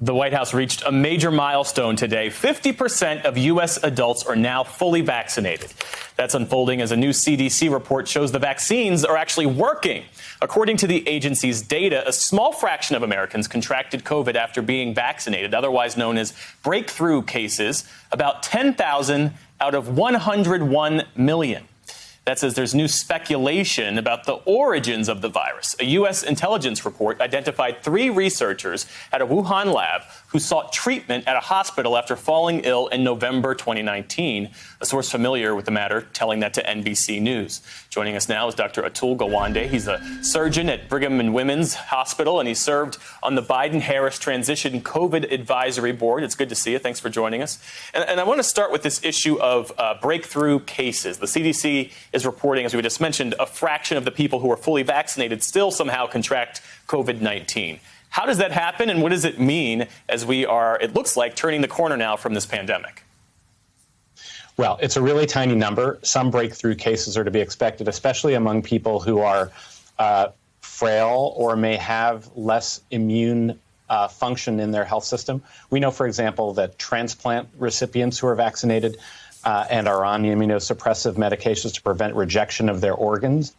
The White House reached a major milestone today. 50% of U.S. adults are now fully vaccinated. That's unfolding as a new CDC report shows the vaccines are actually working. According to the agency's data, a small fraction of Americans contracted COVID after being vaccinated, otherwise known as breakthrough cases, about 10,000 out of 101 million. That says there's new speculation about the origins of the virus. A U.S. intelligence report identified 3 researchers at a Wuhan lab who sought treatment at a hospital after falling ill in November 2019. A source familiar with the matter telling that to NBC News. Joining us now is Dr. Atul Gawande. He's a surgeon at Brigham and Women's Hospital, and he served on the Biden-Harris Transition COVID Advisory Board. It's good to see you. Thanks for joining us. And I want to start with this issue of breakthrough cases. The CDC is reporting, as we just mentioned, a fraction of the people who are fully vaccinated still somehow contract COVID-19. How does that happen, and what does it mean as we are, it looks like, turning the corner now from this pandemic? Well, it's a really tiny number. Some breakthrough cases are to be expected, especially among people who are frail or may have less immune function in their health system. We know, for example, that transplant recipients who are vaccinated and are on immunosuppressive medications to prevent rejection of their organs,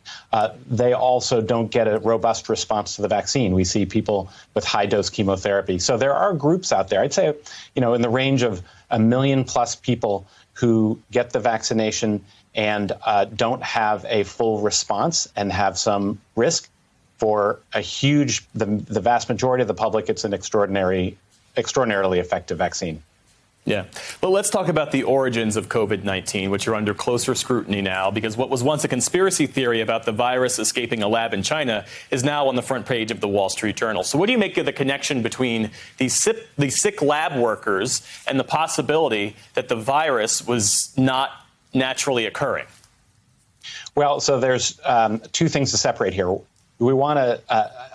they also don't get a robust response to the vaccine. We see people with high-dose chemotherapy. So there are groups out there, I'd say, in the range of 1 million plus people who get the vaccination and don't have a full response and have some risk. For the vast majority of the public, it's an extraordinarily effective vaccine. Yeah. But let's talk about the origins of COVID-19, which are under closer scrutiny now, because what was once a conspiracy theory about the virus escaping a lab in China is now on the front page of the Wall Street Journal. So what do you make of the connection between these sick lab workers and the possibility that the virus was not naturally occurring? Well, so there's 2 things to separate here. We want to,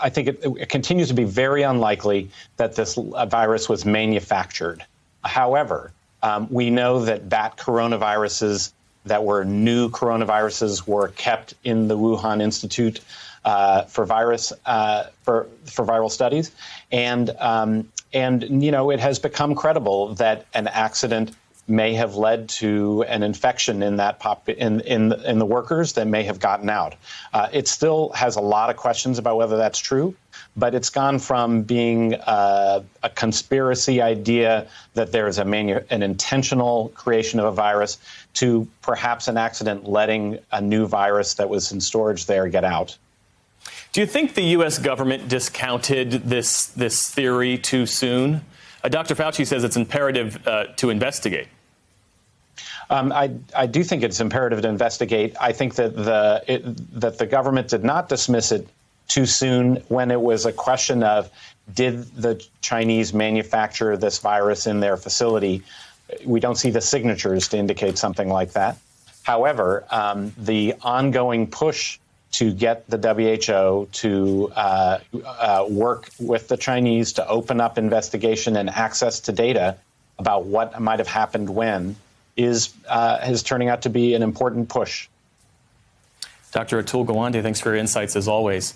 I think it continues to be very unlikely that this virus was manufactured. However, we know that bat coronaviruses that were new coronaviruses were kept in the Wuhan Institute for viral studies, and it has become credible that an accident may have led to an infection in that in the workers that may have gotten out. It still has a lot of questions about whether that's true, but it's gone from being a conspiracy idea that there is an intentional creation of a virus to perhaps an accident letting a new virus that was in storage there get out. Do you think the U.S. government discounted this theory too soon? Dr. Fauci says it's imperative to investigate. I do think it's imperative to investigate. I think that the government did not dismiss it too soon when it was a question of, did the Chinese manufacture this virus in their facility? We don't see the signatures to indicate something like that. However, the ongoing push to get the WHO to work with the Chinese to open up investigation and access to data about what might have happened when is turning out to be an important push. Dr. Atul Gawande, thanks for your insights as always.